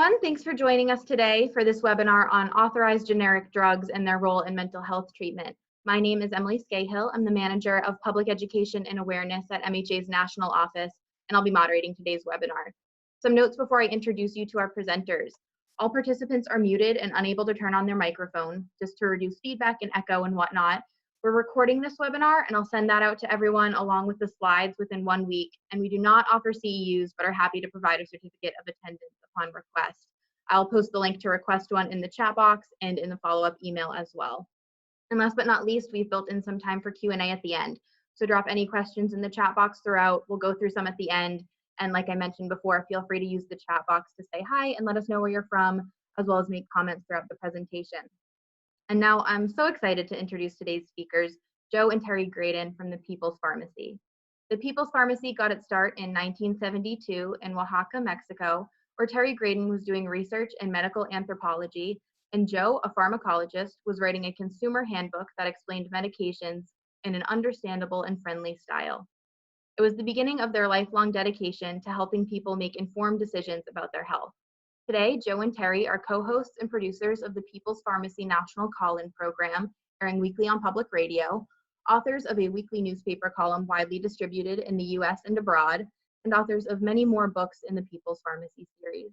everyone. Thanks for joining us today for this webinar on authorized generic drugs and their role in mental health treatment. My name is Emily Scahill. I'm the Manager of Public Education and Awareness at MHA's National Office, and I'll be moderating today's webinar. Some notes before I introduce you to our presenters. All participants are muted and unable to turn on their microphone, just to reduce feedback and echo and whatnot. We're recording this webinar, and I'll send that out to everyone along with the slides within 1 week. And we do not offer CEUs, but are happy to provide a certificate of attendance upon request. I'll post the link to request one in the chat box and in the follow-up email as well. And last but not least, we've built in some time for Q&A at the end. So drop any questions in the chat box throughout. We'll go through some at the end. And like I mentioned before, feel free to use the chat box to say hi and let us know where you're from, as well as make comments throughout the presentation. And now I'm so excited to introduce today's speakers, Joe and Terry Graedon from the People's Pharmacy. The People's Pharmacy got its start in 1972 in Oaxaca, Mexico, where Terry Graedon was doing research in medical anthropology, and Joe, a pharmacologist, was writing a consumer handbook that explained medications in an understandable and friendly style. It was the beginning of their lifelong dedication to helping people make informed decisions about their health. Today, Joe and Terry are co-hosts and producers of the People's Pharmacy National Call-In program, airing weekly on public radio, authors of a weekly newspaper column widely distributed in the US and abroad, and authors of many more books in the People's Pharmacy series.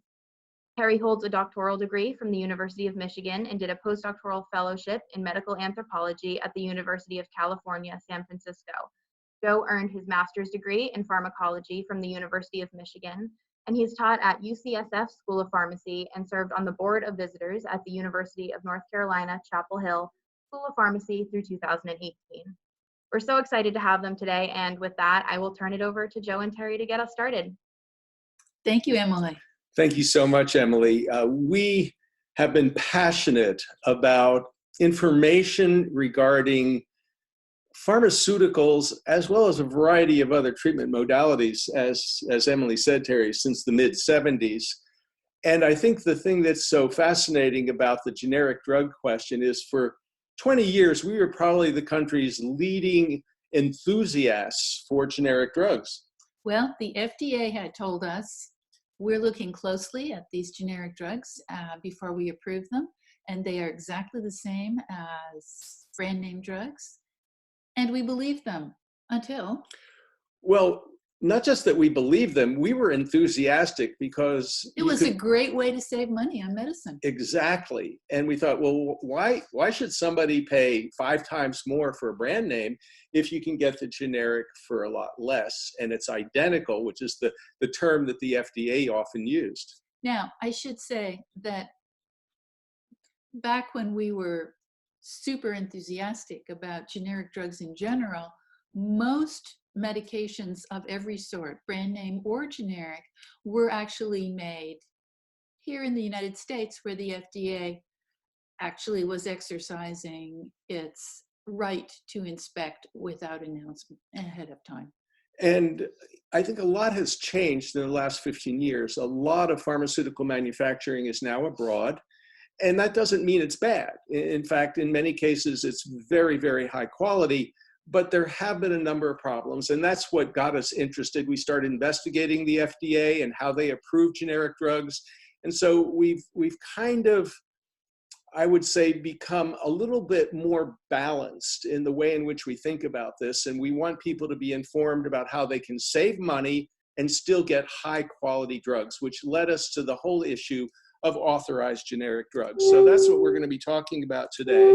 Terry holds a doctoral degree from the University of Michigan and did a postdoctoral fellowship in medical anthropology at the University of California, San Francisco. Joe earned his master's degree in pharmacology from the University of Michigan, and he's taught at UCSF School of Pharmacy and served on the Board of Visitors at the University of North Carolina, Chapel Hill School of Pharmacy through 2018. We're so excited to have them today, and with that, I will turn it over to Joe and Terry to get us started. Thank you, Emily. Thank you so much, Emily. We have been passionate about information regarding pharmaceuticals, as well as a variety of other treatment modalities, as Emily said, Terry, since the mid-70s. And I think the thing that's so fascinating about the generic drug question is for 20 years, we were probably the country's leading enthusiasts for generic drugs. Well, the FDA had told us we're looking closely at these generic drugs before we approve them, and they are exactly the same as brand name drugs. And we believed them until... Well, not just that we believed them, we were enthusiastic because... It was a great way to save money on medicine. Exactly. And we thought, well, why should somebody pay 5 times more for a brand name if you can get the generic for a lot less? And it's identical, which is the term that the FDA often used. Now, I should say that back when we were super enthusiastic about generic drugs in general, most medications of every sort, brand name or generic, were actually made here in the United States, where the FDA actually was exercising its right to inspect without announcement ahead of time. And I think a lot has changed in the last 15 years. A lot of pharmaceutical manufacturing is now abroad. And that doesn't mean it's bad. In fact, in many cases, it's very, very high quality, but there have been a number of problems, and that's what got us interested. We started investigating the FDA and how they approve generic drugs. And so we've kind of, I would say, become a little bit more balanced in the way in which we think about this. And we want people to be informed about how they can save money and still get high quality drugs, which led us to the whole issue of authorized generic drugs. So that's what we're going to be talking about today.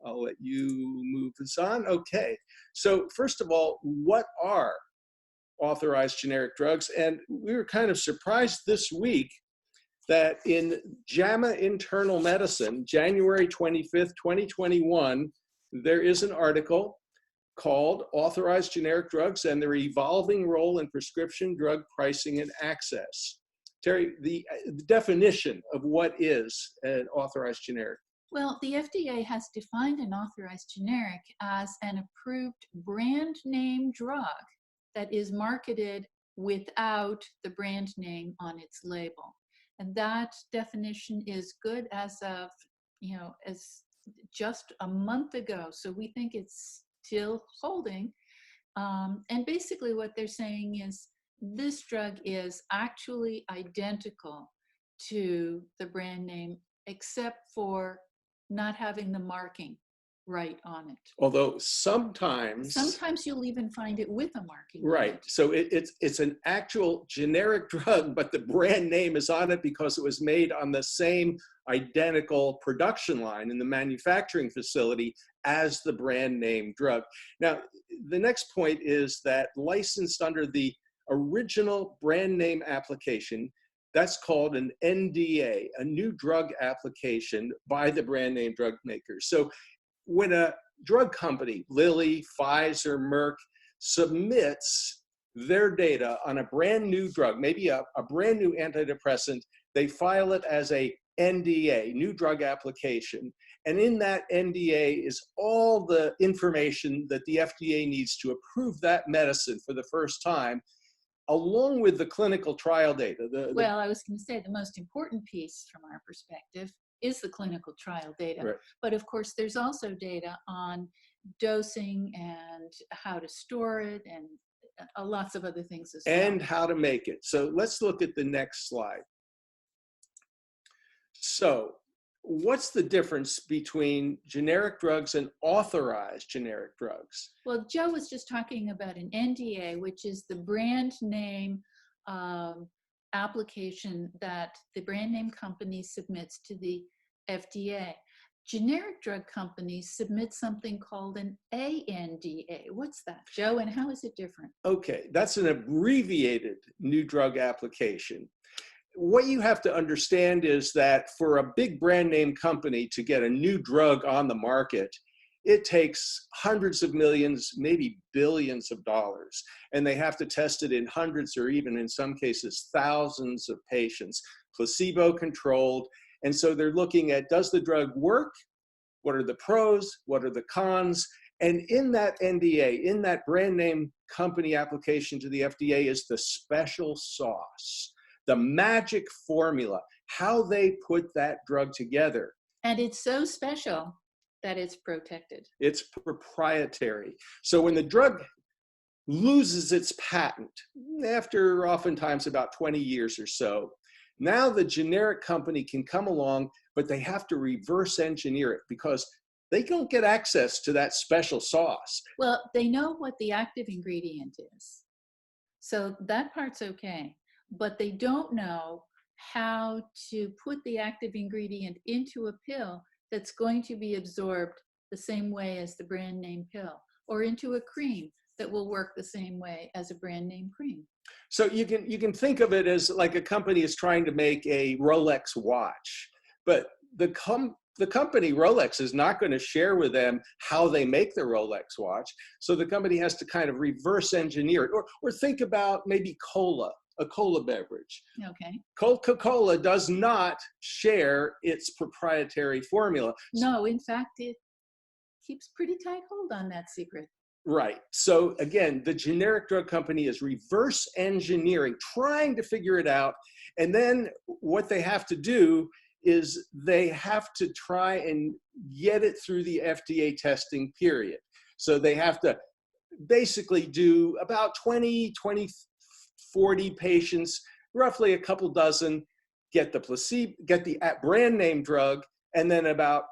I'll let you move this on. Okay. So first of all, what are authorized generic drugs? And we were kind of surprised this week that in JAMA Internal Medicine, January 25th, 2021, there is an article called Authorized Generic Drugs and Their Evolving Role in Prescription Drug Pricing and Access. Terry, the definition of what is an authorized generic? Well, the FDA has defined an authorized generic as an approved brand name drug that is marketed without the brand name on its label. And that definition is good as of, as just a month ago. So we think it's still holding. And basically what they're saying is this drug is actually identical to the brand name, except for not having the marking right on it. Although sometimes you'll even find it with a marking on right. it. So it's an actual generic drug, but the brand name is on it because it was made on the same identical production line in the manufacturing facility as the brand name drug. Now, the next point is that licensed under the original brand name application, that's called an NDA, a new drug application by the brand name drug makers. So when a drug company, Lilly, Pfizer, Merck, submits their data on a brand new drug, maybe a brand new antidepressant, they file it as a NDA, new drug application. And in that NDA is all the information that the FDA needs to approve that medicine for the first time, along with the clinical trial data. Well, I was going to say the most important piece from our perspective is the clinical trial data. Right. But of course, there's also data on dosing and how to store it and lots of other things as well. And how to make it. So let's look at the next slide. So what's the difference between generic drugs and authorized generic drugs? Well, Joe was just talking about an NDA, which is the brand name application that the brand name company submits to the FDA. Generic drug companies submit something called an ANDA. What's that, Joe, and how is it different? Okay, that's an abbreviated new drug application. What you have to understand is that for a big brand name company to get a new drug on the market, it takes hundreds of millions, maybe billions of dollars. And they have to test it in hundreds or even in some cases, thousands of patients, placebo-controlled. And so they're looking at, does the drug work? What are the pros? What are the cons? And in that NDA, in that brand name company application to the FDA is the special sauce, the magic formula, how they put that drug together. And it's so special that it's protected. It's proprietary. So when the drug loses its patent, after oftentimes about 20 years or so, now the generic company can come along, but they have to reverse engineer it because they don't get access to that special sauce. Well, they know what the active ingredient is. So that part's okay. But they don't know how to put the active ingredient into a pill that's going to be absorbed the same way as the brand name pill, or into a cream that will work the same way as a brand name cream. So you can think of it as like a company is trying to make a Rolex watch, but the company Rolex is not going to share with them how they make the Rolex watch. So the company has to kind of reverse engineer it, or think about maybe cola. A cola beverage. Okay. Coca-Cola does not share its proprietary formula. No, in fact, it keeps pretty tight hold on that secret. Right. So again, the generic drug company is reverse engineering, trying to figure it out. And then what they have to do is they have to try and get it through the FDA testing period. So they have to basically do about 40 patients, roughly a couple dozen, get the placebo, get the brand name drug, and then about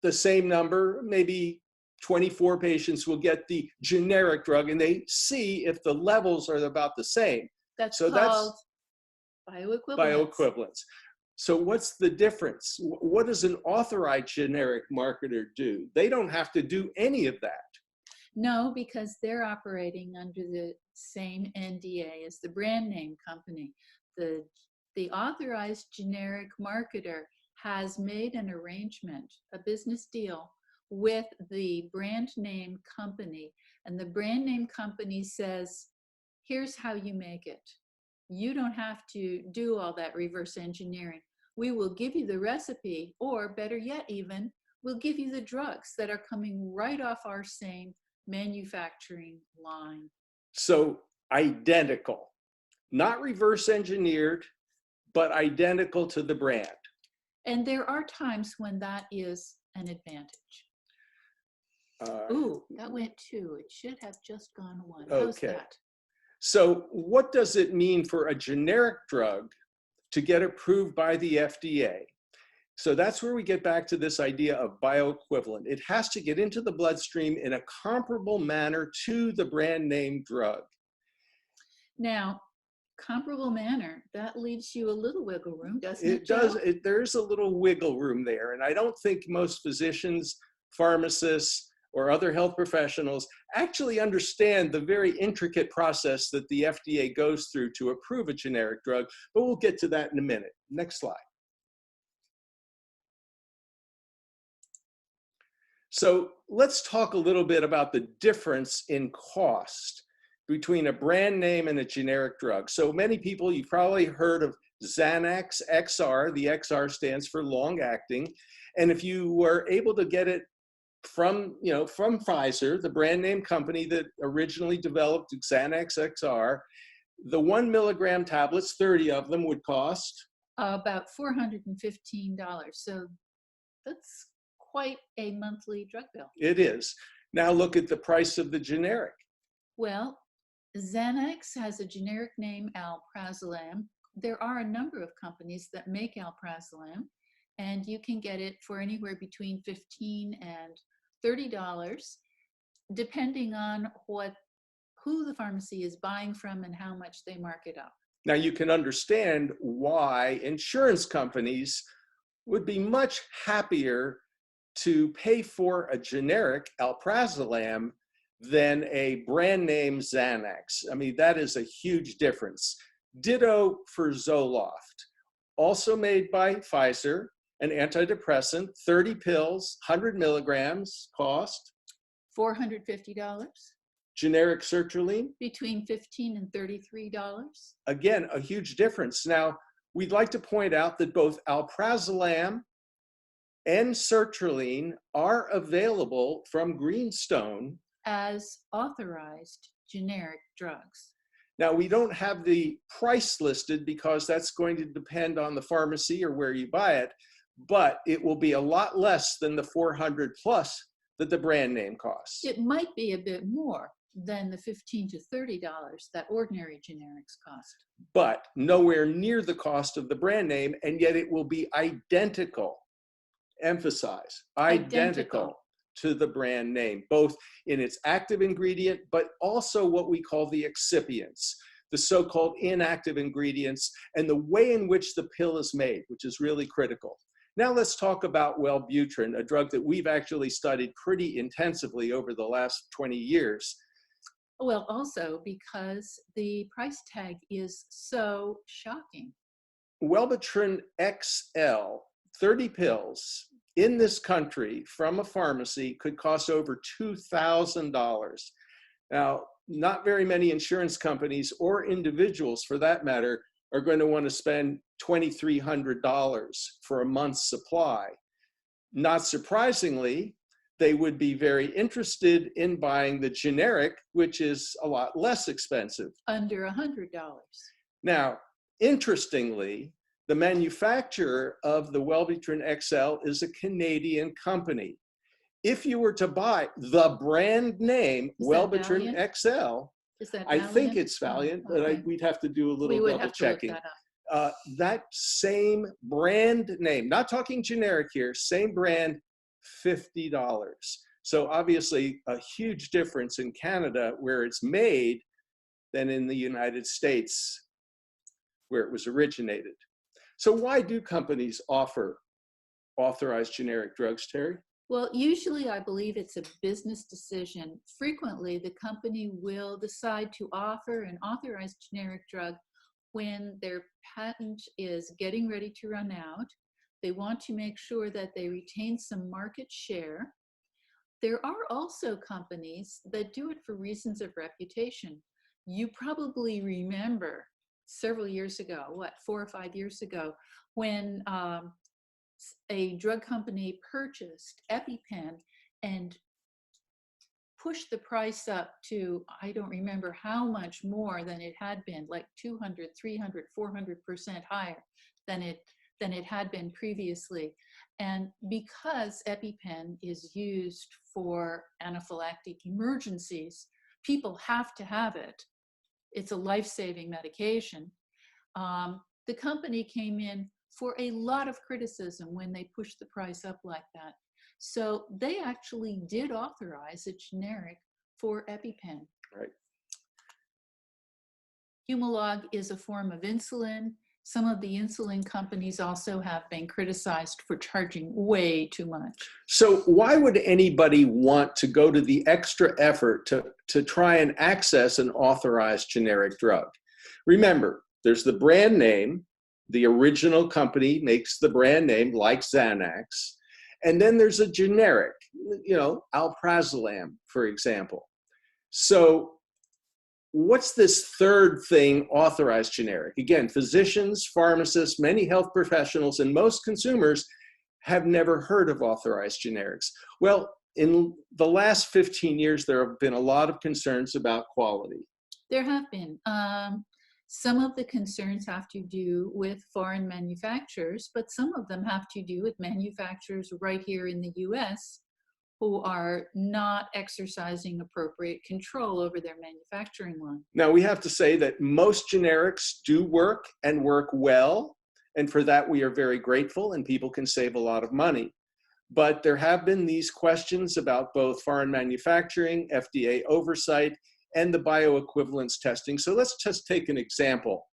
the same number, maybe 24 patients will get the generic drug, and they see if the levels are about the same. That's called bioequivalence. So what's the difference? What does an authorized generic marketer do? They don't have to do any of that. No, because they're operating under the same NDA as the brand name company. The authorized generic marketer has made an arrangement, a business deal with the brand name company, and the brand name company says, here's how you make it. You don't have to do all that reverse engineering. We will give you the recipe, or better yet even, we'll give you the drugs that are coming right off our same manufacturing line. So identical, not reverse engineered, but identical to the brand. And there are times when that is an advantage. Ooh, that went 2. It should have just gone 1. How's Okay. that? So what does it mean for a generic drug to get approved by the FDA. So that's where we get back to this idea of bioequivalent. It has to get into the bloodstream in a comparable manner to the brand name drug. Now, comparable manner, that leaves you a little wiggle room, doesn't it? It does. There's a little wiggle room there. And I don't think most physicians, pharmacists, or other health professionals actually understand the very intricate process that the FDA goes through to approve a generic drug, but we'll get to that in a minute. Next slide. So let's talk a little bit about the difference in cost between a brand name and a generic drug. So many people, you've probably heard of Xanax XR. The XR stands for long acting. And if you were able to get it from Pfizer, the brand name company that originally developed Xanax XR, the 1 milligram tablets, 30 of them, would cost about $415. So that's quite a monthly drug bill. It is. Now look at the price of the generic. Well, Xanax has a generic name, alprazolam. There are a number of companies that make alprazolam, and you can get it for anywhere between $15 and $30, depending on who the pharmacy is buying from and how much they mark it up. Now you can understand why insurance companies would be much happier to pay for a generic alprazolam than a brand name Xanax. I mean, that is a huge difference. Ditto for Zoloft, also made by Pfizer, an antidepressant, 30 pills, 100 milligrams, cost $450. Generic sertraline, Between $15 and $33. again, a huge difference. Now, we'd like to point out that both alprazolam and sertraline are available from Greenstone As authorized generic drugs. Now, we don't have the price listed because that's going to depend on the pharmacy or where you buy it, but it will be a lot less than the 400 plus that the brand name costs. It might be a bit more than the $15 to $30 that ordinary generics cost. But nowhere near the cost of the brand name, and yet it will be identical, emphasize, identical to the brand name, both in its active ingredient, but also what we call the excipients, the so-called inactive ingredients, and the way in which the pill is made, which is really critical. Now let's talk about Wellbutrin, a drug that we've actually studied pretty intensively over the last 20 years. Well, also because the price tag is so shocking. Wellbutrin XL, 30 pills, in this country from a pharmacy could cost over $2,000. Now, not very many insurance companies or individuals for that matter are going to want to spend $2,300 for a month's supply. Not surprisingly, they would be very interested in buying the generic, which is a lot less expensive. Under $100. Now, interestingly, the manufacturer of the Wellbutrin XL is a Canadian company. If you were to buy the brand name Wellbutrin XL, I think it's Valiant, but we'd have to do a little double checking. That same brand name, not talking generic here, same brand, $50. So obviously a huge difference in Canada where it's made than in the United States where it was originated. So why do companies offer authorized generic drugs, Terry? Well, usually I believe it's a business decision. Frequently, the company will decide to offer an authorized generic drug when their patent is getting ready to run out. They want to make sure that they retain some market share. There are also companies that do it for reasons of reputation. You probably remember several years ago, 4 or 5 years ago, when a drug company purchased EpiPen and pushed the price up to, I don't remember how much more than it had been, like 200, 300, 400% higher than it had been previously. And because EpiPen is used for anaphylactic emergencies, people have to have it. It's a life-saving medication. the company came in for a lot of criticism when they pushed the price up like that. So they actually did authorize a generic for EpiPen. Right. Humalog is a form of insulin. Some of the insulin companies also have been criticized for charging way too much. So why would anybody want to go to the extra effort to try and access an authorized generic drug? Remember, there's the brand name. The original company makes the brand name, like Xanax. And then there's a generic, alprazolam, for example. So what's this third thing, authorized generic? Again, physicians, pharmacists, many health professionals, and most consumers have never heard of authorized generics. Well, in the last 15 years, there have been a lot of concerns about quality. There have been. Some of the concerns have to do with foreign manufacturers, but some of them have to do with manufacturers right here in the US who are not exercising appropriate control over their manufacturing line. Now, we have to say that most generics do work and work well, and for that we are very grateful, and people can save a lot of money. But there have been these questions about both foreign manufacturing, FDA oversight, and the bioequivalence testing. So let's just take an example,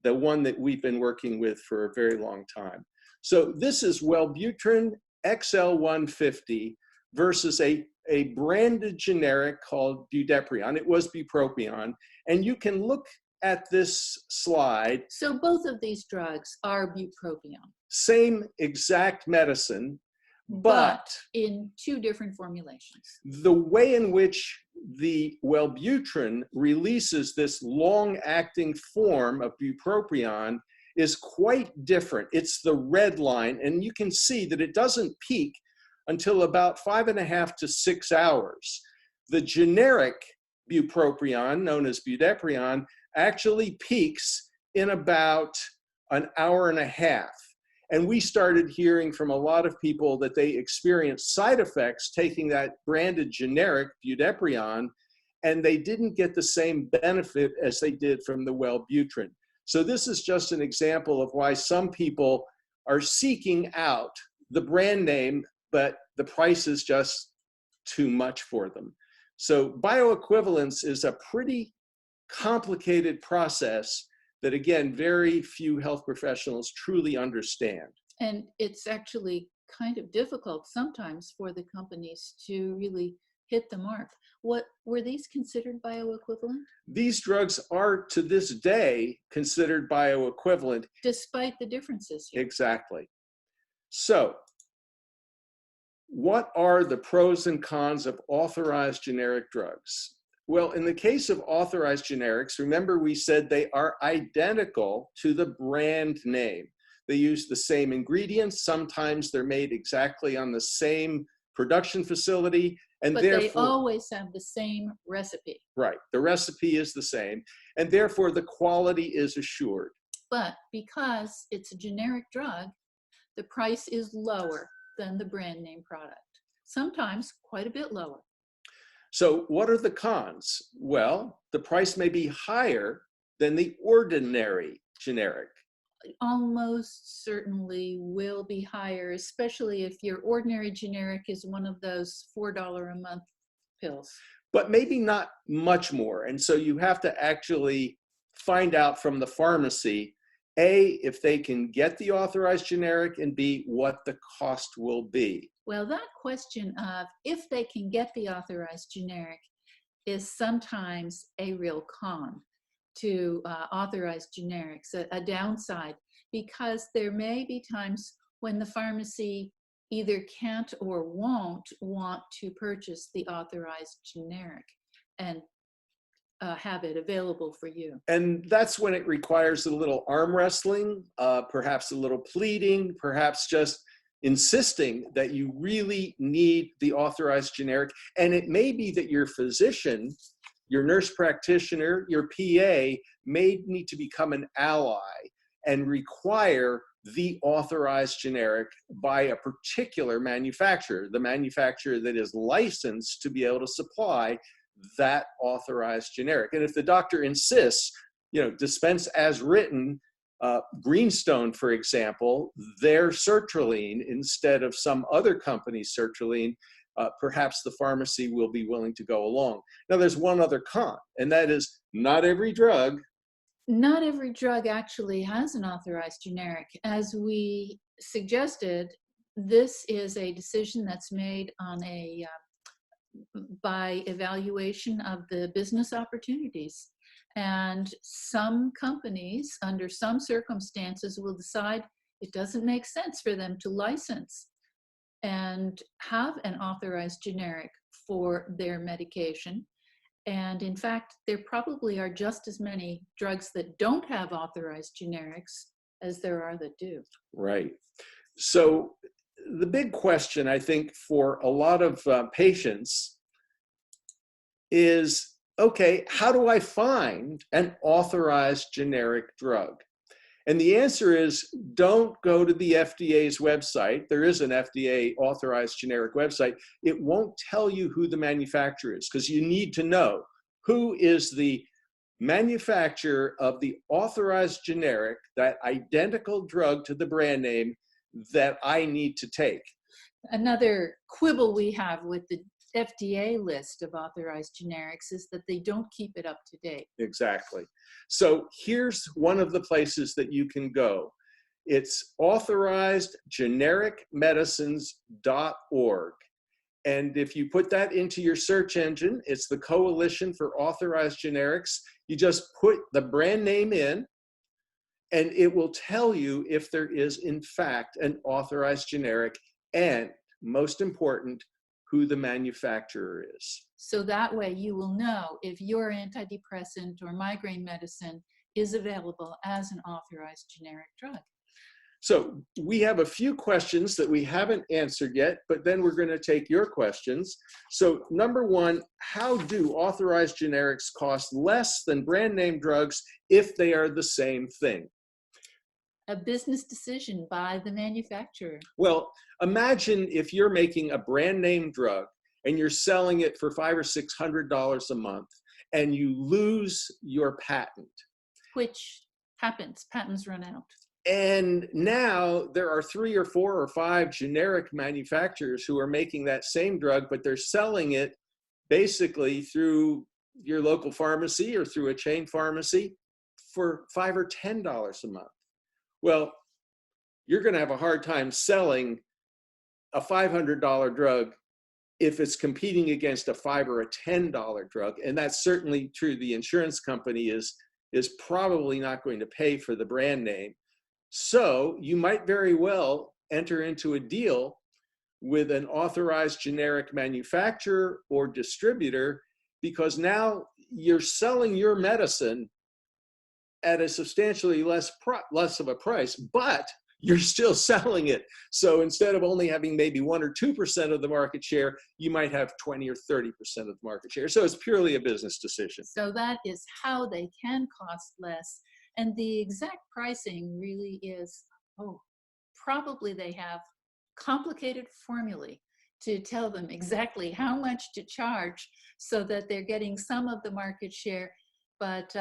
the one that we've been working with for a very long time. So this is Wellbutrin XL150 versus a branded generic called budeprion. It was bupropion. And you can look at this slide. So both of these drugs are bupropion. Same exact medicine, but in two different formulations. The way in which the Wellbutrin releases this long-acting form of bupropion is quite different. It's the red line, and you can see that it doesn't peak until about 5.5 to 6 hours. The generic bupropion, known as budeprion, actually peaks in about an hour and a half. And we started hearing from a lot of people that they experienced side effects taking that branded generic budeprion, and they didn't get the same benefit as they did from the Wellbutrin. So this is just an example of why some people are seeking out the brand name, but the price is just too much for them. So bioequivalence is a pretty complicated process that, again, very few health professionals truly understand. And it's actually kind of difficult sometimes for the companies to really hit the mark. What were these considered bioequivalent? These drugs are, to this day, considered bioequivalent. Despite the differences here. Exactly. So, what are the pros and cons of authorized generic drugs? Well, in the case of authorized generics, remember we said they are identical to the brand name. They use the same ingredients. Sometimes they're made exactly on the same production facility. And but they always have the same recipe. Right. The recipe is the same. And therefore, the quality is assured. But because it's a generic drug, the price is lower than the brand name product. Sometimes quite a bit lower. So what are the cons? Well, the price may be higher than the ordinary generic. Almost certainly will be higher, especially if your ordinary generic is one of those $4 a month pills. But maybe not much more. And so you have to actually find out from the pharmacy, A, if they can get the authorized generic, and B, what the cost will be. Well, that question of if they can get the authorized generic is sometimes a real con to authorized generics, a downside, because there may be times when the pharmacy either can't or won't want to purchase the authorized generic and have it available for you. And that's when it requires a little arm wrestling, perhaps a little pleading, perhaps just insisting that you really need the authorized generic. And it may be that your physician, your nurse practitioner, your PA may need to become an ally and require the authorized generic by a particular manufacturer, the manufacturer that is licensed to be able to supply that authorized generic. And if the doctor insists, dispense as written, Greenstone, for example, their sertraline instead of some other company's sertraline, perhaps the pharmacy will be willing to go along. Now, there's one other con, and that is not every drug actually has an authorized generic. As we suggested, this is a decision that's made on by evaluation of the business opportunities. And some companies, under some circumstances, will decide it doesn't make sense for them to license and have an authorized generic for their medication. And in fact, there probably are just as many drugs that don't have authorized generics as there are that do. Right. So the big question, I think, for a lot of patients is, okay, how do I find an authorized generic drug? And the answer is, don't go to the FDA's website. There is an FDA authorized generic website. It won't tell you who the manufacturer is, because you need to know who is the manufacturer of the authorized generic, that identical drug to the brand name that I need to take. Another quibble we have with the FDA list of authorized generics is that they don't keep it up to date. Exactly. So here's one of the places that you can go. It's authorizedgenericmedicines.org. And if you put that into your search engine, it's the Coalition for Authorized Generics. You just put the brand name in, and it will tell you if there is, in fact, an authorized generic, and most important, who the manufacturer is. So that way you will know if your antidepressant or migraine medicine is available as an authorized generic drug. So we have a few questions that we haven't answered yet, but then we're going to take your questions. So number one, how do authorized generics cost less than brand name drugs if they are the same thing? A business decision by the manufacturer. Well, imagine if you're making a brand name drug and you're selling it for $500 or $600 a month, and you lose your patent. Which happens, patents run out. And now there are 3 or 4 or 5 generic manufacturers who are making that same drug, but they're selling it basically through your local pharmacy or through a chain pharmacy for $5 or $10 a month. Well, you're going to have a hard time selling a $500 drug if it's competing against a $5 or a $10 drug. And that's certainly true. The insurance company is probably not going to pay for the brand name. So you might very well enter into a deal with an authorized generic manufacturer or distributor, because now you're selling your medicine at a substantially less of a price, but you're still selling it. So instead of only having maybe 1 or 2% of the market share, you might have 20 or 30% of the market share. So it's purely a business decision. So that is how they can cost less. And the exact pricing really is, probably they have complicated formulae to tell them exactly how much to charge so that they're getting some of the market share, but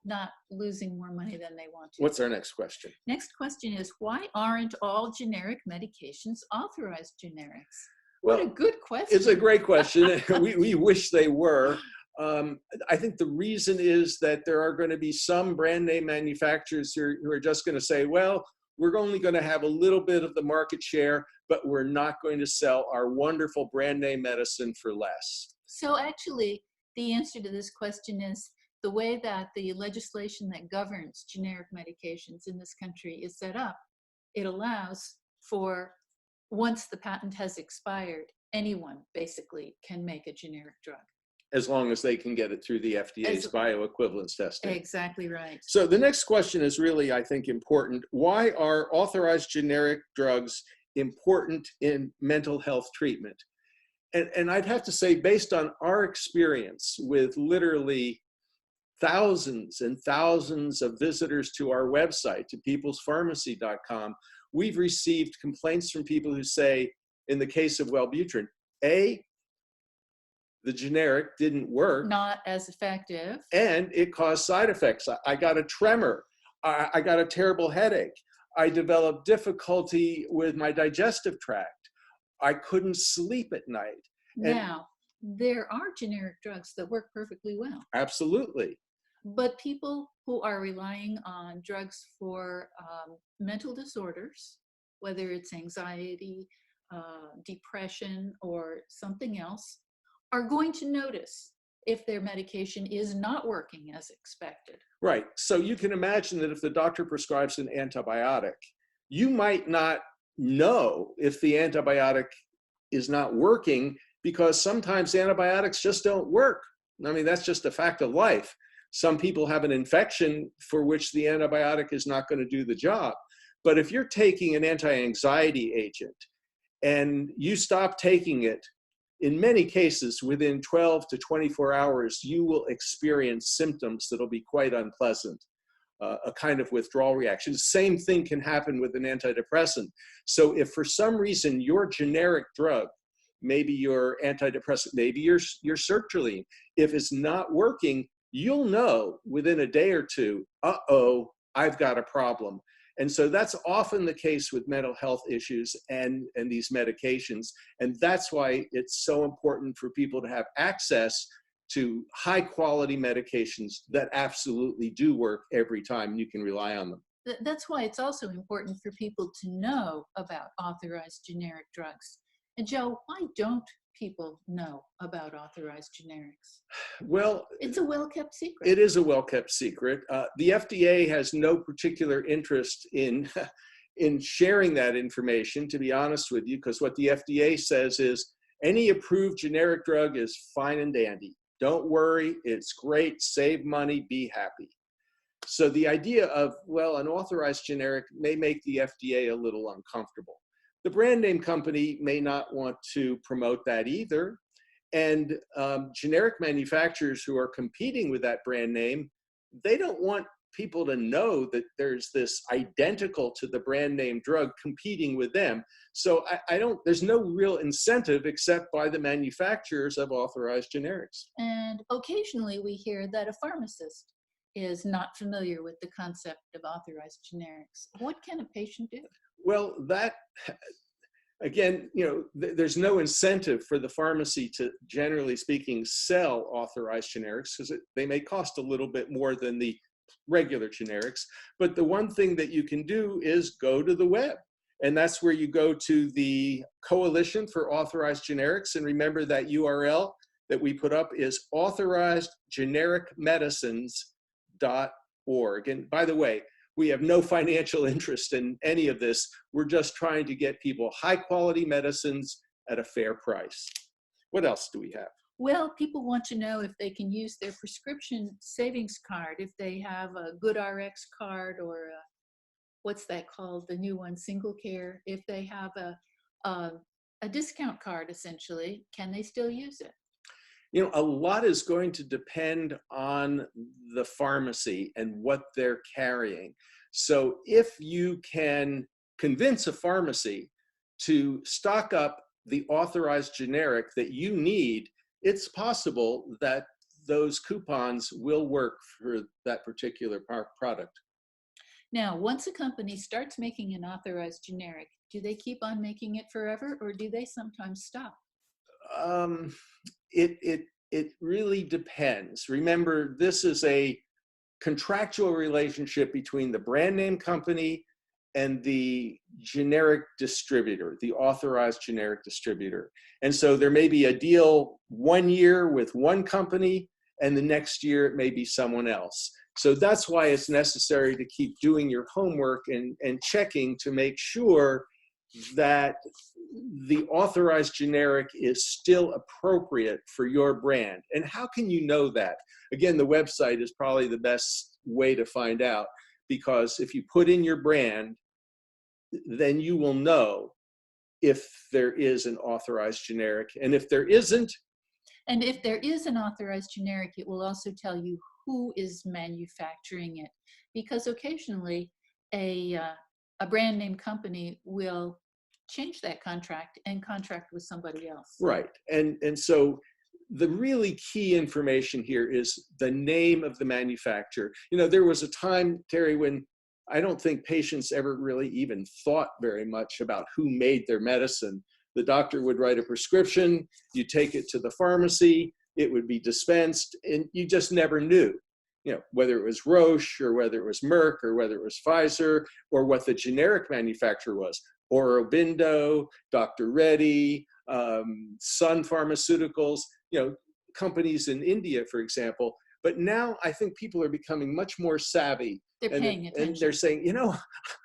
not losing more money than they want to. What's our next question? Next question is, why aren't all generic medications authorized generics? Well, what a good question. It's a great question. we wish they were. I think the reason is that there are going to be some brand name manufacturers who are just going to say, well, we're only going to have a little bit of the market share, but we're not going to sell our wonderful brand name medicine for less. So actually, the answer to this question is the way that the legislation that governs generic medications in this country is set up. It allows for, once the patent has expired, anyone basically can make a generic drug. As long as they can get it through the FDA's bioequivalence testing. Exactly right. So the next question is really, I think, important. Why are authorized generic drugs important in mental health treatment? And I'd have to say, based on our experience with literally thousands and thousands of visitors to our website, to peoplespharmacy.com, we've received complaints from people who say, in the case of Wellbutrin, the generic didn't work. Not as effective. And it caused side effects. I got a tremor. I got a terrible headache. I developed difficulty with my digestive tract. I couldn't sleep at night. And Now, there are generic drugs that work perfectly well. absolutely. But people who are relying on drugs for mental disorders, whether it's anxiety, depression, or something else, are going to notice if their medication is not working as expected. Right. So you can imagine that if the doctor prescribes an antibiotic, you might not know if the antibiotic is not working, because sometimes antibiotics just don't work. I mean, that's just a fact of life. Some people have an infection for which the antibiotic is not going to do the job. But if you're taking an anti-anxiety agent and you stop taking it, in many cases, within 12 to 24 hours, you will experience symptoms that'll be quite unpleasant, a kind of withdrawal reaction. The same thing can happen with an antidepressant. So if for some reason your generic drug, maybe your antidepressant, maybe your sertraline, if it's not working, you'll know within a day or two, uh-oh, I've got a problem. And so that's often the case with mental health issues and these medications. And that's why it's so important for people to have access to high quality medications that absolutely do work every time. You can rely on them. That's why it's also important for people to know about authorized generic drugs. And Joe, why don't people know about authorized generics? Well, it's a well-kept secret. It is a well-kept secret. The FDA has no particular interest in sharing that information, to be honest with you, because what the FDA says is any approved generic drug is fine and dandy. Don't worry, it's great, save money, be happy. So the idea of, well, an authorized generic may make the FDA a little uncomfortable. The brand name company may not want to promote that either. And generic manufacturers who are competing with that brand name, they don't want people to know that there's this identical to the brand name drug competing with them. So there's no real incentive except by the manufacturers of authorized generics. And occasionally we hear that a pharmacist is not familiar with the concept of authorized generics. What can a patient do? Well, that, again, there's no incentive for the pharmacy to, generally speaking, sell authorized generics, because they may cost a little bit more than the regular generics. But the one thing that you can do is go to the web. And that's where you go to the Coalition for Authorized Generics. And remember that URL that we put up is authorizedgenericmedicines.org. And by the way, we have no financial interest in any of this. We're just trying to get people high quality medicines at a fair price. What else do we have? Well, people want to know if they can use their prescription savings card, if they have a Good RX card, or what's that called, the new one, Single Care. If they have a discount card, essentially, can they still use it? A lot is going to depend on the pharmacy and what they're carrying. So if you can convince a pharmacy to stock up the authorized generic that you need, it's possible that those coupons will work for that particular product. Now, once a company starts making an authorized generic, do they keep on making it forever, or do they sometimes stop? It really depends. Remember, this is a contractual relationship between the brand name company and the generic distributor, the authorized generic distributor. And so there may be a deal 1 year with one company, and the next year it may be someone else. So that's why it's necessary to keep doing your homework and checking to make sure that the authorized generic is still appropriate for your brand. And how can you know that? Again, the website is probably the best way to find out, because if you put in your brand, then you will know if there is an authorized generic. And if there isn't, and if there is an authorized generic, it will also tell you who is manufacturing it, because occasionally a brand name company will change that contract and contract with somebody else. Right. And so the really key information here is the name of the manufacturer. There was a time, Terry, when I don't think patients ever really even thought very much about who made their medicine. The doctor would write a prescription, you take it to the pharmacy, it would be dispensed, and you just never knew, whether it was Roche or whether it was Merck or whether it was Pfizer or what the generic manufacturer was. Aurobindo, Dr. Reddy, Sun Pharmaceuticals, companies in India, for example. But now I think people are becoming much more savvy. They're paying attention. And they're saying,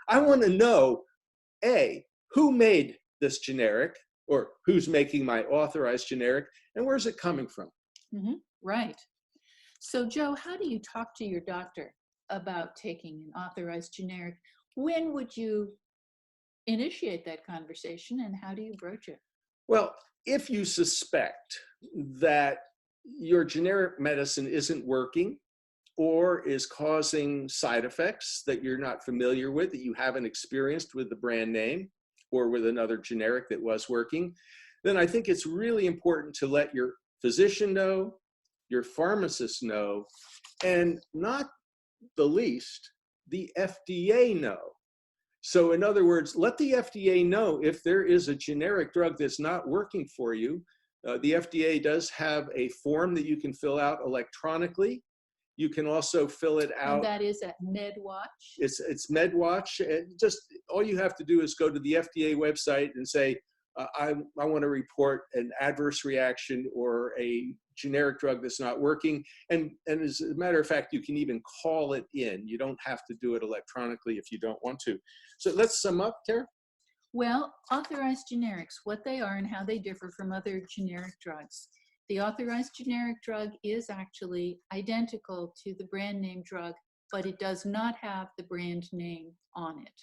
I want to know, A, who made this generic, or who's making my authorized generic, and where's it coming from? Mm-hmm. Right. So Joe, how do you talk to your doctor about taking an authorized generic? When would you initiate that conversation, and how do you broach it? Well, if you suspect that your generic medicine isn't working or is causing side effects that you're not familiar with, that you haven't experienced with the brand name or with another generic that was working, then I think it's really important to let your physician know, your pharmacist know, and not the least, the FDA know. So in other words, let the FDA know if there is a generic drug that's not working for you. The FDA does have a form that you can fill out electronically. You can also fill it out. And that is at MedWatch? It's MedWatch. And just all you have to do is go to the FDA website and say, I want to report an adverse reaction or a generic drug that's not working. And as a matter of fact, you can even call it in. You don't have to do it electronically if you don't want to. So let's sum up, Tara. Well, authorized generics, what they are and how they differ from other generic drugs. The authorized generic drug is actually identical to the brand name drug, but it does not have the brand name on it.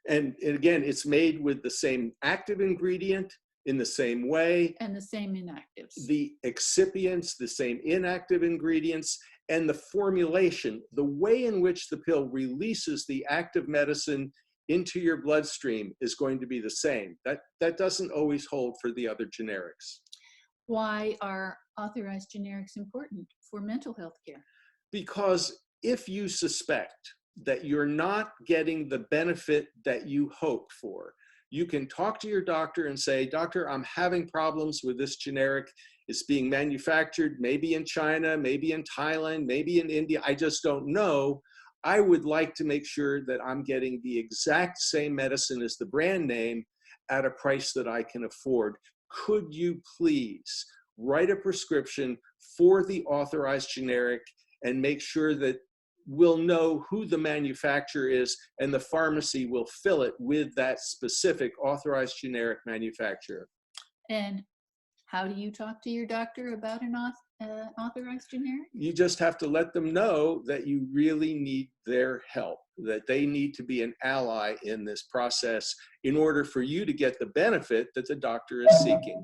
And again, it's made with the same active ingredient in the same way. And the same inactives. The excipients, the same inactive ingredients, and the formulation, the way in which the pill releases the active medicine into your bloodstream is going to be the same. That doesn't always hold for the other generics. Why are authorized generics important for mental health care? Because if you suspect that you're not getting the benefit that you hoped for, you can talk to your doctor and say, doctor, I'm having problems with this generic. It's being manufactured maybe in China, maybe in Thailand, maybe in India. I just don't know. I would like to make sure that I'm getting the exact same medicine as the brand name at a price that I can afford. Could you please write a prescription for the authorized generic and make sure that we'll know who the manufacturer is and the pharmacy will fill it with that specific authorized generic manufacturer. And how do you talk to your doctor about an authorized generic? You just have to let them know that you really need their help, that they need to be an ally in this process in order for you to get the benefit that the doctor is seeking.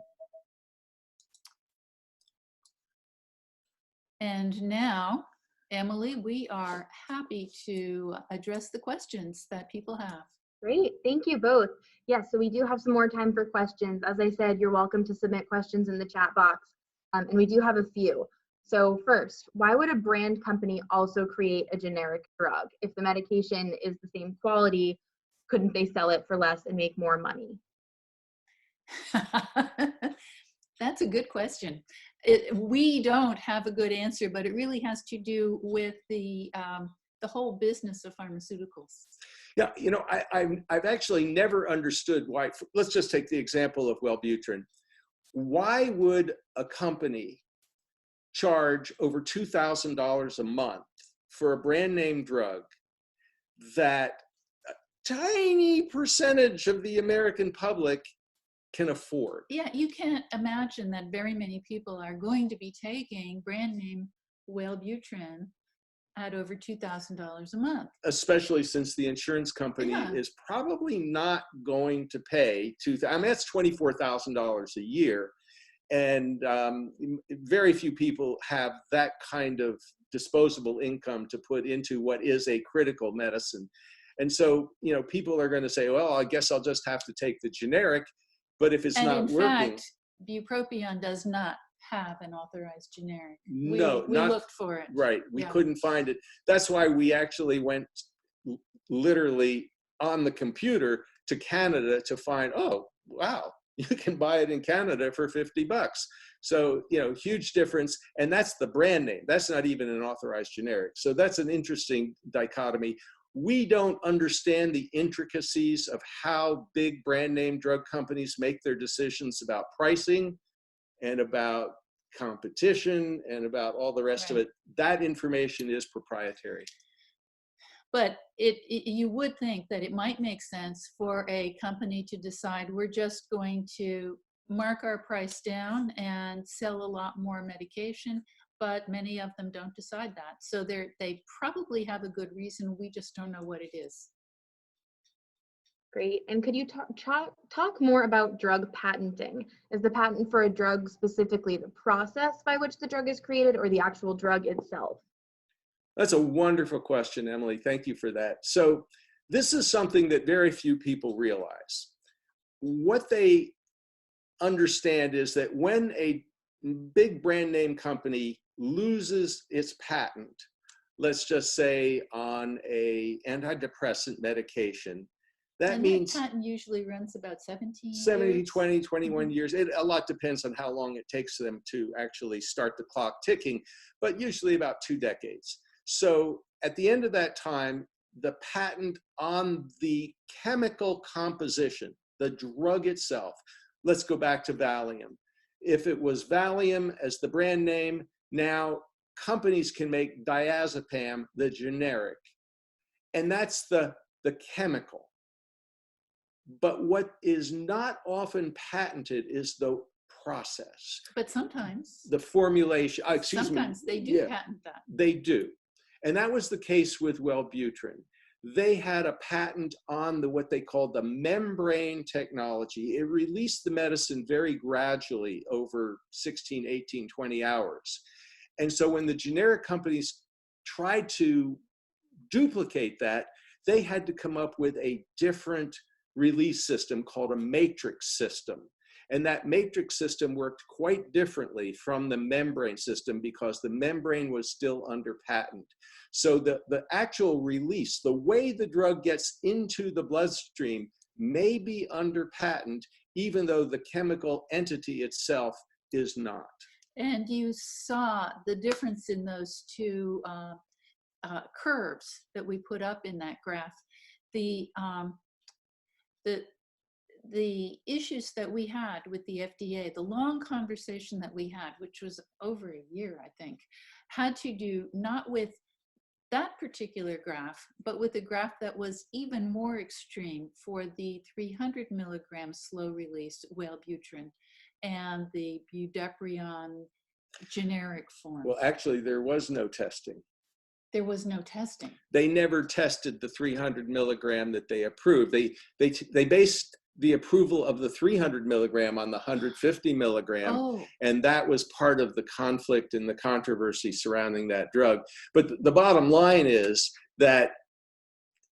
And now, Emily, we are happy to address the questions that people have. Great, thank you both. Yes, so we do have some more time for questions. As I said, you're welcome to submit questions in the chat box, and we do have a few. So first, why would a brand company also create a generic drug? If the medication is the same quality, couldn't they sell it for less and make more money? That's a good question. We don't have a good answer, but it really has to do with the whole business of pharmaceuticals. Yeah, I've actually never understood why. Let's just take the example of Wellbutrin. Why would a company charge over $2,000 a month for a brand name drug that a tiny percentage of the American public can afford? Yeah, you can't imagine that very many people are going to be taking brand name Wellbutrin at over $2,000 a month. Especially since the insurance company is probably not going to pay that's $24,000 a year. And very few people have that kind of disposable income to put into what is a critical medicine. And so, people are going to say, well, I guess I'll just have to take the generic. But if it's not working. And in fact, bupropion does not have an authorized generic. No, we looked for it. Right, we couldn't find it. That's why we actually went, literally on the computer to Canada to find, oh, wow, you can buy it in Canada for $50. So, huge difference. And that's the brand name. That's not even an authorized generic. So that's an interesting dichotomy. We don't understand the intricacies of how big brand name drug companies make their decisions about pricing and about competition and about all the rest of it. That information is proprietary. But you would think that it might make sense for a company to decide we're just going to mark our price down and sell a lot more medication, but many of them don't decide that. So they probably have a good reason. We just don't know what it is. Great. And could you talk more about drug patenting? Is the patent for a drug specifically the process by which the drug is created or the actual drug itself? That's a wonderful question, Emily. Thank you for that. So this is something that very few people realize. What they understand is that when a big brand name company loses its patent, let's just say on a antidepressant medication, that means that patent usually runs about 17 years. 20, 21 years. A lot depends on how long it takes them to actually start the clock ticking, but usually about 2 decades. So at the end of that time, the patent on the chemical composition, the drug itself, let's go back to Valium. If it was Valium as the brand name, now companies can make diazepam, the generic, and that's the chemical. But what is not often patented is the process. But sometimes. The formulation, sometimes they do patent that. They do. And that was the case with Wellbutrin. They had a patent on what they called the membrane technology. It released the medicine very gradually over 16, 18, 20 hours. And so when the generic companies tried to duplicate that, they had to come up with a different release system called a matrix system. And that matrix system worked quite differently from the membrane system because the membrane was still under patent. So the actual release, the way the drug gets into the bloodstream may be under patent, even though the chemical entity itself is not. And you saw the difference in those two curves that we put up in that graph. The issues that we had with the FDA, the long conversation that we had, which was over a year, I think, had to do not with that particular graph, but with a graph that was even more extreme for the 300 milligram slow release Wellbutrin and the budeprion generic form. Well, actually, there was no testing. There was no testing. They never tested the 300 milligram that they approved. They based the approval of the 300 milligram on the 150 milligram. Oh. And that was part of the conflict and the controversy surrounding that drug. But the bottom line is that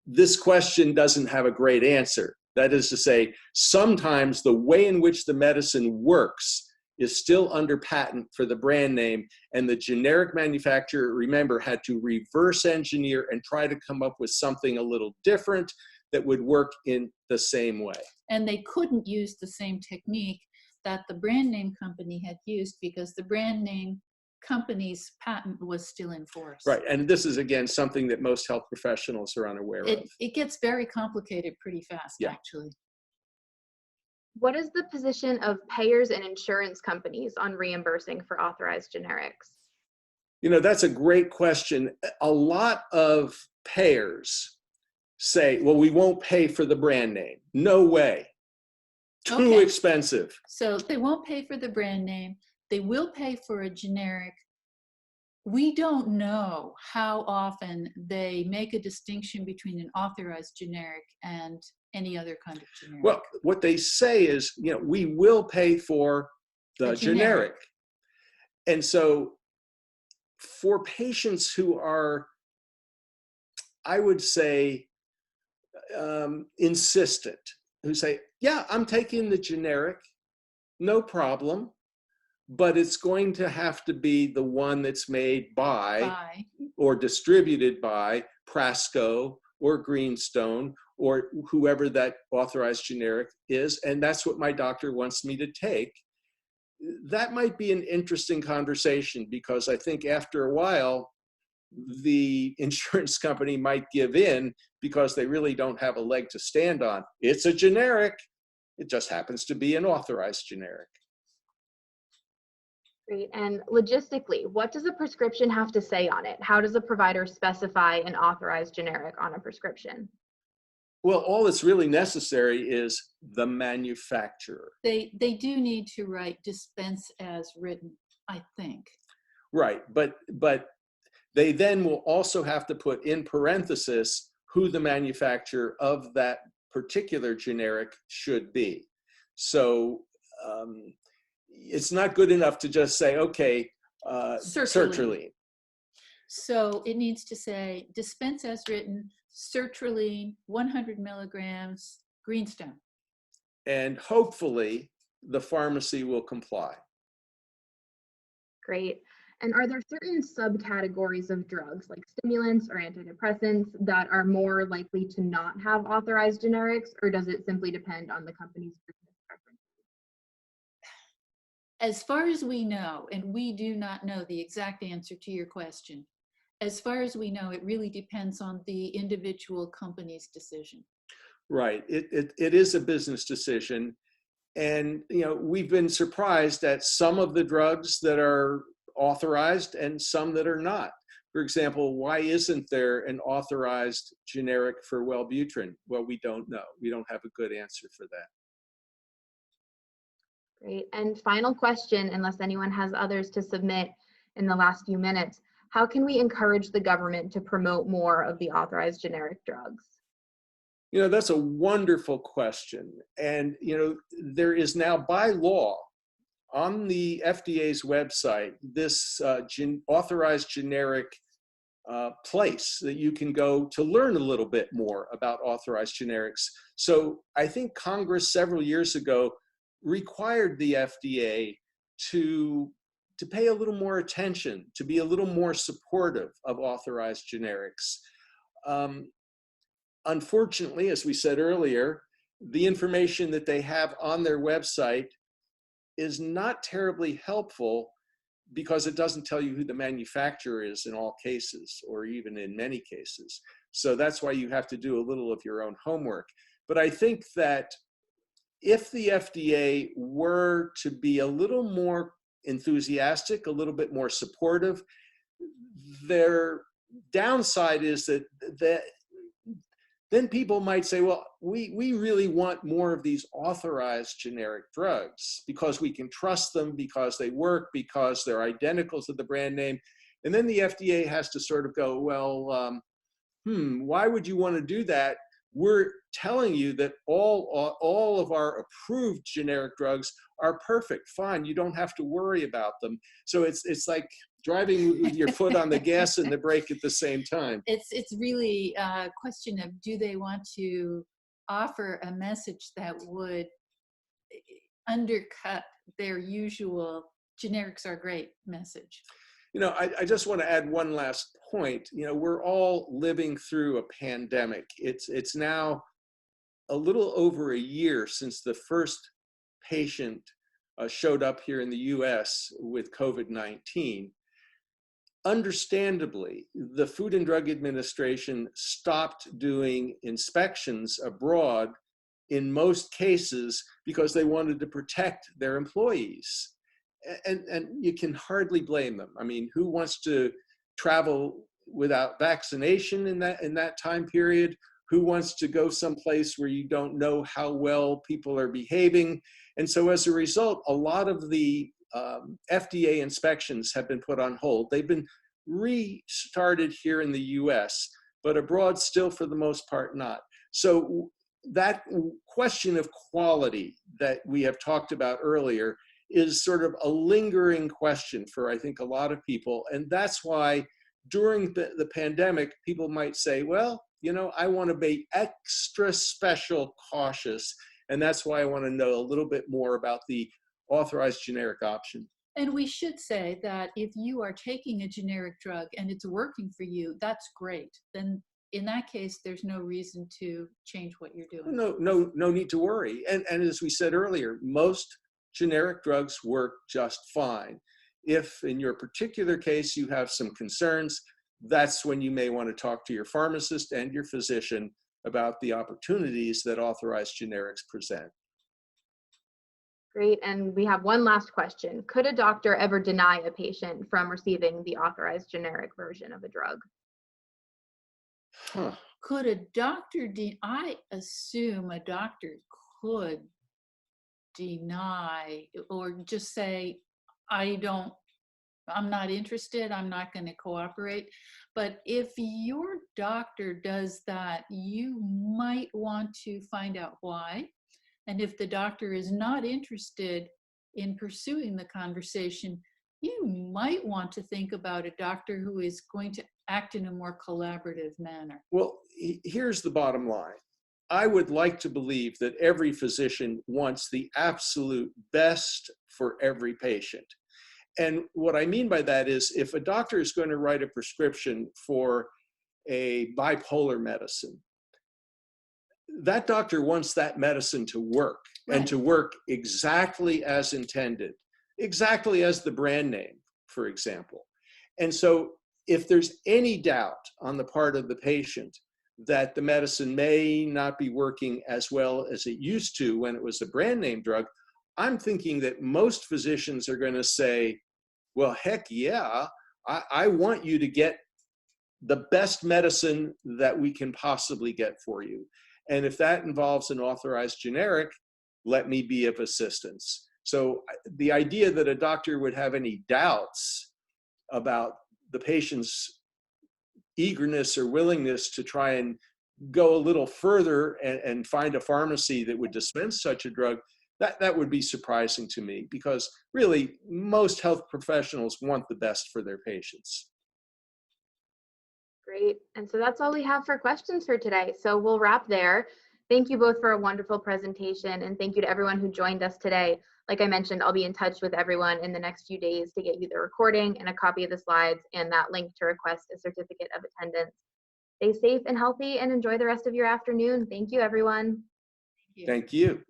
this question doesn't have a great answer. That is to say, sometimes the way in which the medicine works is still under patent for the brand name, and the generic manufacturer, remember, had to reverse engineer and try to come up with something a little different that would work in the same way. And they couldn't use the same technique that the brand name company had used because the brand name company's patent was still in force. Right, and this is again something that most health professionals are unaware of. It gets very complicated pretty fast, actually. What is the position of payers and insurance companies on reimbursing for authorized generics? You know, that's a great question. A lot of payers say, well, we won't pay for the brand name. No way. Too expensive. So they won't pay for the brand name. They will pay for a generic. We don't know how often they make a distinction between an authorized generic and any other kind of generic. Well, what they say is, you know, we will pay for the generic. And so for patients who are, I would say, insistent, who say, yeah, I'm taking the generic, no problem, but it's going to have to be the one that's made by or distributed by Prasco or Greenstone or whoever that authorized generic is, and that's what my doctor wants me to take. That might be an interesting conversation, because I think after a while, the insurance company might give in because they really don't have a leg to stand on. It's a generic. It just happens to be an authorized generic. Great. And logistically, what does a prescription have to say on it? How does a provider specify an authorized generic on a prescription? Well, all that's really necessary is the manufacturer. They do need to write dispense as written, I think. Right, but they then will also have to put in parenthesis who the manufacturer of that particular generic should be. So it's not good enough to just say, okay, sertraline. So it needs to say dispense as written, sertraline, 100 milligrams, Greenstone. And hopefully the pharmacy will comply. Great. And are there certain subcategories of drugs like stimulants or antidepressants that are more likely to not have authorized generics, or does it simply depend on the company's business preference? As far as we know, and we do not know the exact answer to your question, as far as we know, it really depends on the individual company's decision. Right. It is a business decision. And, we've been surprised at some of the drugs that are authorized and some that are not. For example, why isn't there an authorized generic for Wellbutrin? Well, we don't know. We don't have a good answer for that. Great. And final question, unless anyone has others to submit in the last few minutes, how can we encourage the government to promote more of the authorized generic drugs? That's a wonderful question. And, there is now by law on the FDA's website, this authorized generic place that you can go to learn a little bit more about authorized generics. So I think Congress several years ago required the FDA to pay a little more attention, to be a little more supportive of authorized generics. Unfortunately, as we said earlier, the information that they have on their website is not terribly helpful, because it doesn't tell you who the manufacturer is in all cases, or even in many cases. So that's why you have to do a little of your own homework. But I think that if the FDA were to be a little more enthusiastic, a little bit more supportive, their downside is that then people might say, well, we really want more of these authorized generic drugs because we can trust them, because they work, because they're identical to the brand name. And then the FDA has to sort of go, well, why would you want to do that? We're telling you that all of our approved generic drugs are perfect, fine. You don't have to worry about them. So it's like driving with your foot on the gas and the brake at the same time. It's really a question of, do they want to offer a message that would undercut their usual generics are great message? I just want to add one last point. We're all living through a pandemic. It's now a little over a year since the first patient showed up here in the US with COVID-19. Understandably, the Food and Drug Administration stopped doing inspections abroad in most cases because they wanted to protect their employees. And you can hardly blame them. I mean, who wants to travel without vaccination in that time period? Who wants to go someplace where you don't know how well people are behaving? And so as a result, a lot of the FDA inspections have been put on hold. They've been restarted here in the US, but abroad still for the most part not. So that question of quality that we have talked about earlier is sort of a lingering question for, I think, a lot of people. And that's why during the pandemic, people might say, well, I want to be extra special cautious. And that's why I want to know a little bit more about the authorized generic option. And we should say that if you are taking a generic drug and it's working for you, that's great. Then in that case, there's no reason to change what you're doing. No need to worry. And as we said earlier, most generic drugs work just fine. If in your particular case you have some concerns, that's when you may want to talk to your pharmacist and your physician about the opportunities that authorized generics present. Great. And we have one last question. Could a doctor ever deny a patient from receiving the authorized generic version of a drug? Huh. Could a doctor, I assume a doctor could deny or just say, I'm not interested, I'm not going to cooperate. But if your doctor does that, you might want to find out why. And if the doctor is not interested in pursuing the conversation, you might want to think about a doctor who is going to act in a more collaborative manner. Well, here's the bottom line. I would like to believe that every physician wants the absolute best for every patient. And what I mean by that is if a doctor is going to write a prescription for a bipolar medicine, that doctor wants that medicine to work, Right. and to work exactly as intended, exactly as the brand name, for example. And so if there's any doubt on the part of the patient that the medicine may not be working as well as it used to when it was a brand name drug, I'm thinking that most physicians are going to say, well, heck yeah, I want you to get the best medicine that we can possibly get for you. And if that involves an authorized generic, let me be of assistance. So the idea that a doctor would have any doubts about the patient's eagerness or willingness to try and go a little further and find a pharmacy that would dispense such a drug, that would be surprising to me, because really most health professionals want the best for their patients. Great. And so that's all we have for questions for today. So we'll wrap there. Thank you both for a wonderful presentation, and thank you to everyone who joined us today. Like I mentioned, I'll be in touch with everyone in the next few days to get you the recording and a copy of the slides and that link to request a certificate of attendance. Stay safe and healthy and enjoy the rest of your afternoon. Thank you, everyone. Thank you.